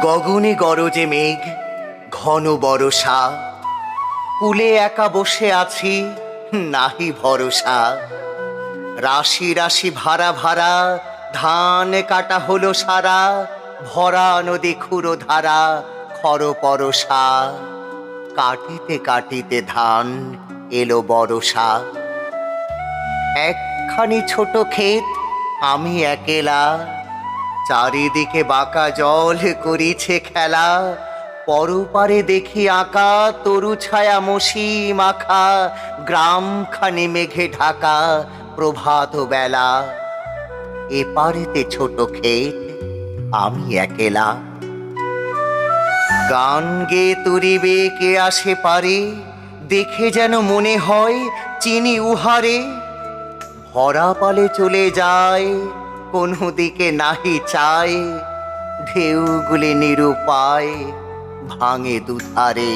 গগনে গরজে মেঘ, ঘন বরষা, কূলে একা বসে আছি, নাহি ভরসা। রাশি রাশি ভাড়া ভাড়া, ধান কাটা হলো সারা, ভরা নদী খুঁড়ো ধারা, খর পরশা। কাটিতে কাটিতে ধান এলো বরষা। একখানি ছোট ক্ষেত, আমি একেলা, চারিদিকে বাঁকা জল করিছে খেলা। পরপারে দেখি আঁকা তরু ছায়া মশি মাখা, গ্রামখানি মেঘে ঢাকা প্রভাত বেলা। এপারেতে ছোট ক্ষেত, আমি একেলা। গান গেয়ে তুরিবে কে আসে পারে, দেখে যেন মনে হয় চিনি উহারে। ভরা পালে চলে যায়, কোনো দিকে নাহি চায়, ঢেউগুলি নিরুপায় ভাঙে দুধারে।